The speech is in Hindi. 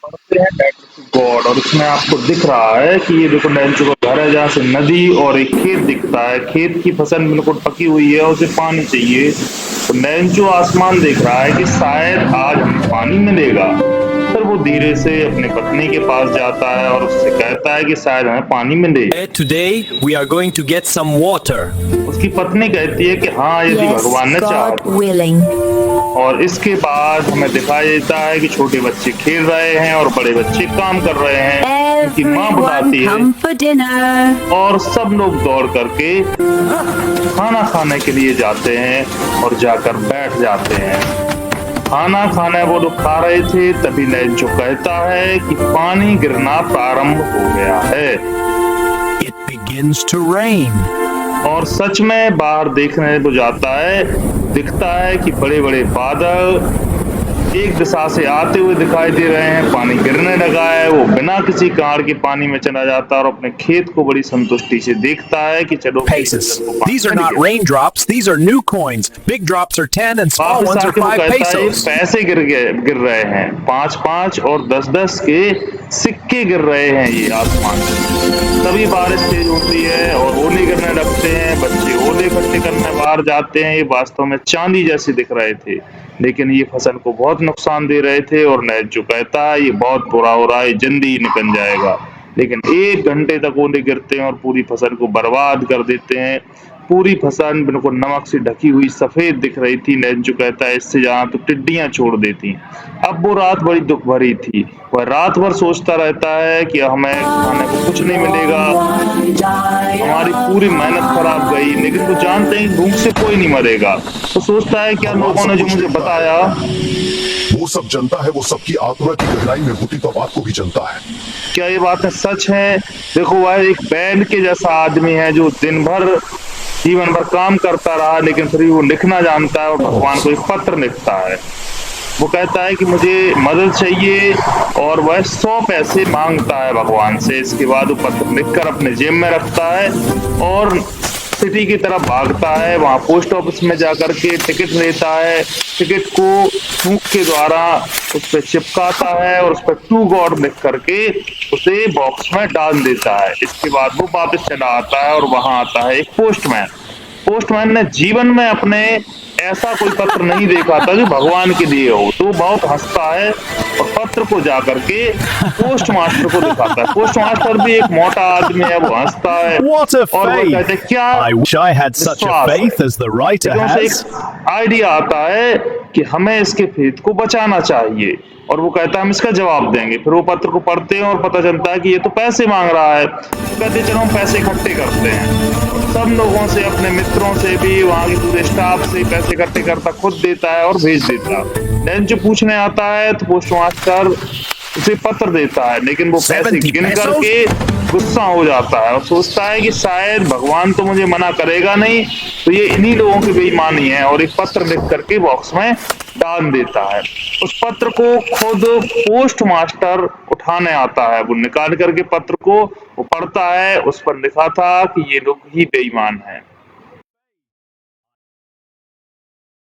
पढ़ते हैं लेटर टू गॉड और इसमें आपको दिख रहा है कि ये देखो नैंचो का घर है जहाँ से नदी और एक खेत दिखता है। खेत की फसल बिल्कुल पकी हुई है और उसे पानी चाहिए। तो नैंचो आसमान देख रहा है कि शायद आज हमें पानी मिलेगा। फिर वो धीरे से अपनी पत्नी के पास जाता है और उससे कहता है कि शायद हमें पानी मिले। Today we are going to get some water. उसकी पत्नी कहती है कि हाँ यदि Yes, भगवान ने चाहा God तो। willing. और इसके बाद हमें दिखाई देता है कि छोटे बच्चे खेल रहे हैं और बड़े बच्चे काम कर रहे हैं। उनकी माँ Everyone बुलाती है come for dinner. और सब लोग दौड़ करके खाना खाने के लिए जाते हैं और जाकर बैठ जाते हैं। खाना खाने वो लोग खा रहे थे तभी नैंचो कहता है कि पानी गिरना प्रारंभ हो गया है। It begins to rain. और सच में बाहर देखने को जाता है, दिखता है कि बड़े बड़े बादल एक दिशा से आते हुए दिखाई दे रहे हैं। पानी गिरने लगा है। वो बिना किसी कार के पानी में चला जाता है और अपने खेत को बड़ी संतुष्टि से देखता है कि चलो Pesos. These are not raindrops, these are new coins. Big drops are 10 and small वापस ones are आके वो 5 कहता है pesos. पैसे गिर रहे हैं। 5-5 और 10-10 के सिक्के गिर रहे हैं ये आसमान से। तभी बारिश तेज होती है और ओले गिरने लगते हैं। बच्चे ओले इकट्ठे करने बाहर जाते हैं। ये वास्तव में चांदी जैसे दिख रहे थे लेकिन ये फसल को बहुत नुकसान दे रहे थे। और नैंचो कहता है ये बहुत बुरा हो रहा है, जल्दी ही निकल जाएगा। लेकिन 1 घंटे तक ओले गिरते हैं और पूरी फसल को बर्बाद कर देते हैं। पूरी फसल बिल्कुल नमक से ढकी हुई सफेद दिख रही थी। नैंचो कहता है इससे ज्यादा तो टिड्डियां छोड़ देती। अब वो रात बड़ी दुख भरी थी। वह रात भर सोचता रहता है कि हमें खाने को कुछ नहीं मिलेगा, हमारी पूरी मेहनत खराब गई। लेकिन वो जानते हैं भूख से कोई नहीं मरेगा। तो सोचता है क्या लोगों ने जो मुझे बताया वो सब जनता है, वो सबकी आत्मा की गहराई में घुटी तो बात को भी जनता है। क्या ये बातें सच हैं? देखो वह एक बैल के जैसा आदमी है जो दिन भर जीवन भर काम करता रहा लेकिन फिर भी वो लिखना जानता है और भगवान को एक पत्र लिखता है। वो कहता है कि मुझे मदद चाहिए और वह 100 पैसे मांगता है भगवान से। इसके बाद वो पत्र लिखकर अपने जेब में रखता है और सिटी की तरफ भागता है। वहां पोस्ट ऑफिस में जाकर के टिकट लेता है। टिकट को थूक के द्वारा उस पर चिपकाता है और उस पर टू गॉड लिख करके उसे बॉक्स में डाल देता है। इसके बाद वो वापस चला आता है और वहां आता है एक पोस्टमैन। पोस्टमैन ने जीवन में अपने ऐसा कोई पत्र नहीं देखा था जो भगवान के लिए हो। तो वो बहुत हंसता है और पत्र को जाकर के पोस्ट मास्टर को दिखाता है। पोस्ट मास्टर भी एक मोटा आदमी है, वो हंसता है What a और वो कहते हैं faith! क्या I wish I had such a विश्वास है। faith as the writer लेकिन उसे has. एक आइडिया आता है कि हमें इसके फेथ को बचाना चाहिए और वो कहता है हम इसका जवाब देंगे। फिर वो पत्र को पढ़ते हैं और पता चलता है कि ये तो पैसे मांग रहा है। तो कहते हैं चलो हम पैसे इकट्ठे करते हैं। सब लोगों से, अपने मित्रों से भी, वहां के पूरे स्टाफ से पैसे इकट्ठे करता, खुद देता है और भेज देता है। नैंचो पूछने आता है तो पोस्ट मास्टर उसे पत्र देता है लेकिन वो पैसे 70 गिन pesos? करके गुस्सा हो जाता है और सोचता है कि शायद भगवान तो मुझे मना करेगा नहीं, तो ये इन्हीं लोगों की बेईमानी है और एक पत्र लिख करके बॉक्स में डाल देता है। उस पत्र को खुद पोस्ट मास्टर उठाने आता है। वो निकाल करके पत्र को वो पढ़ता है। उस पर लिखा था कि ये लोग ही बेईमान हैं।